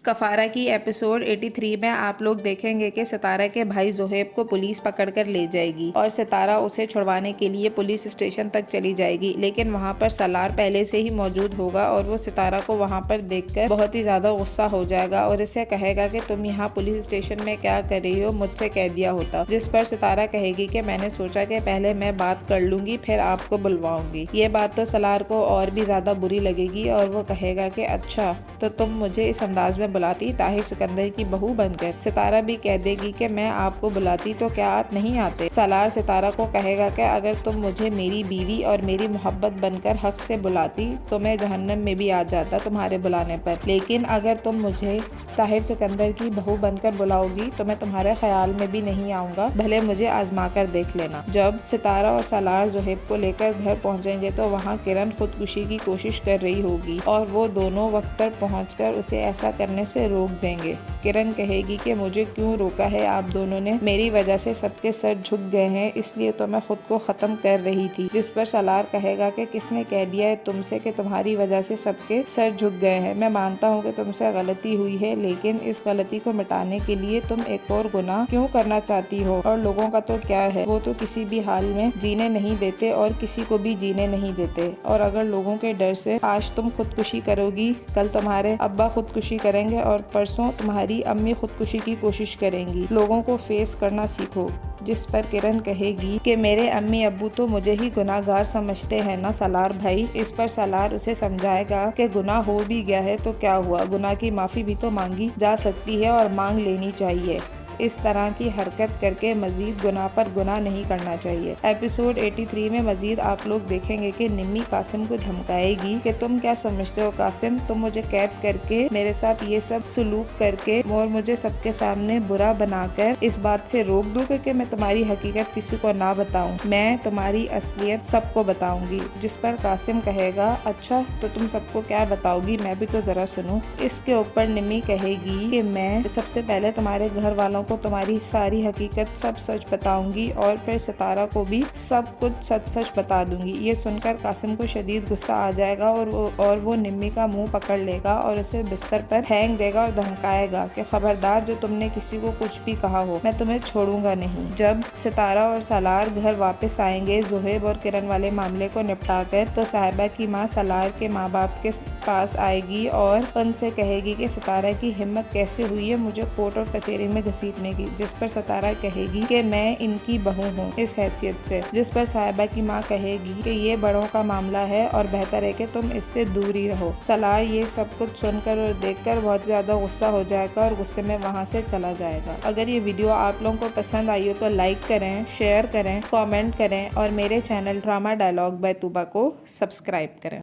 کفارہ کی ایپیسوڈ 83 میں آپ لوگ دیکھیں گے کہ ستارہ کے بھائی زہیب کو پولیس پکڑ کر لے جائے گی اور ستارہ اسے چھڑوانے کے لیے پولیس اسٹیشن تک چلی جائے گی، لیکن وہاں پر سالار پہلے سے ہی موجود ہوگا اور وہ ستارہ کو وہاں پر دیکھ کر بہت ہی زیادہ غصہ ہو جائے گا اور اسے کہے گا کہ تم یہاں پولیس اسٹیشن میں کیا کر رہی ہو، مجھ سے کہہ دیا ہوتا۔ جس پر ستارہ کہے گی کہ میں نے سوچا کہ پہلے میں بات کر لوں گی پھر آپ کو بلواؤں گی۔ یہ بات تو سالار کو اور بھی زیادہ بری لگے گی اور وہ کہے گا کہ اچھا تو تم مجھے اس انداز میں بلاتی طاہر سکندر کی بہو بن کر۔ ستارہ بھی کہہ دے گی کہ میں آپ کو بلاتی تو کیا آپ نہیں آتے۔ سالار ستارہ کو کہے گا کہ اگر تم مجھے میری بیوی اور میری محبت بن کر حق سے بلاتی تو میں جہنم میں بھی آ جاتا تمہارے بلانے پر، لیکن اگر تم مجھے طاہر سکندر کی بہو بن کر بلاؤ گی تو میں تمہارے خیال میں بھی نہیں آؤں گا، بھلے مجھے آزما کر دیکھ لینا۔ جب ستارہ اور سالار زہیب کو لے کر گھر پہنچیں گے تو وہاں کرن خودکشی کی کوشش کر رہی ہوگی اور وہ دونوں وقت پر پہنچ کر اسے ایسا کرنے سے روک دیں گے۔ کرن کہے گی کہ مجھے کیوں روکا ہے آپ دونوں نے، میری وجہ سے سب کے سر جھک گئے ہیں، اس لیے تو میں خود کو ختم کر رہی تھی۔ جس پر سالار کہے گا کہ کس نے کہہ دیا ہے تم سے کہ تمہاری وجہ سے سب کے سر جھک گئے ہیں، میں مانتا ہوں کہ تم سے غلطی ہوئی ہے، لیکن اس غلطی کو مٹانے کے لیے تم ایک اور گناہ کیوں کرنا چاہتی ہو؟ اور لوگوں کا تو کیا ہے، وہ تو کسی بھی حال میں جینے نہیں دیتے اور کسی کو بھی جینے نہیں دیتے، اور اگر لوگوں کے ڈر سے آج تم خودکشی کرو گی، کل تمہارے ابا خودکشی کریں گے اور پرسوں تمہاری امی خودکشی کی کوشش کریں گی۔ لوگوں کو فیس کرنا سیکھو۔ جس پر کرن کہے گی کہ میرے امی ابو تو مجھے ہی گناہ گار سمجھتے ہیں نا سالار بھائی۔ اس پر سالار اسے سمجھائے گا کہ گناہ ہو بھی گیا ہے تو کیا ہوا، گناہ کی معافی بھی تو مانگی جا سکتی ہے اور مانگ لینی چاہیے۔ اس طرح کی حرکت کر کے مزید گناہ پر گناہ نہیں کرنا چاہیے۔ ایپیسوڈ 83 میں مزید آپ لوگ دیکھیں گے کہ نمی قاسم کو دھمکائے گی کہ تم کیا سمجھتے ہو قاسم، تم مجھے قید کر کے میرے ساتھ یہ سب سلوک کر کے اور مجھے سب کے سامنے برا بنا کر اس بات سے روک دو کہ میں تمہاری حقیقت کسی کو نہ بتاؤں، میں تمہاری اصلیت سب کو بتاؤں گی۔ جس پر قاسم کہے گا اچھا تو تم سب کو کیا بتاؤ گی، میں بھی تو ذرا سنوں۔ اس کے اوپر نمی کہے گی کہ میں سب سے پہلے تمہارے گھر والوں کو تمہاری ساری حقیقت سب سچ بتاؤں گی اور پھر ستارہ کو بھی سب کچھ سچ سچ بتا دوں گی۔ یہ سن کر قاسم کو شدید غصہ آ جائے گا اور وہ نمی کا منہ پکڑ لے گا اور اسے بستر پر پھینک دے گا اور دھمکائے گا کہ خبردار جو تم نے کسی کو کچھ بھی کہا ہو میں تمہیں چھوڑوں گا نہیں۔ جب ستارہ اور سالار گھر واپس آئیں گے زہیب اور کرن والے معاملے کو نپٹا کر، تو صاحبہ کی ماں سالار کے ماں باپ کے پاس آئے گی اور ان سے کہے گی کہ ستارہ کی ہمت کیسے ہوئی ہے مجھے کورٹ اور کچہری میں گھسیٹنے کی۔ جس پر ستارہ کہے گی کہ میں ان کی بہو ہوں اس حیثیت سے۔ جس پر صاحبہ کی ماں کہے گی کہ یہ بڑوں کا معاملہ ہے اور بہتر ہے کہ تم اس سے دور ہی رہو۔ سالار یہ سب کچھ سن کر اور دیکھ کر بہت زیادہ غصہ ہو جائے گا اور غصے میں وہاں سے چلا جائے گا۔ اگر یہ ویڈیو آپ لوگوں کو پسند آئی ہو تو لائک کریں، شیئر کریں، کامنٹ کریں اور میرے channel drama dialogue by Tuba کو سبسکرائب کریں۔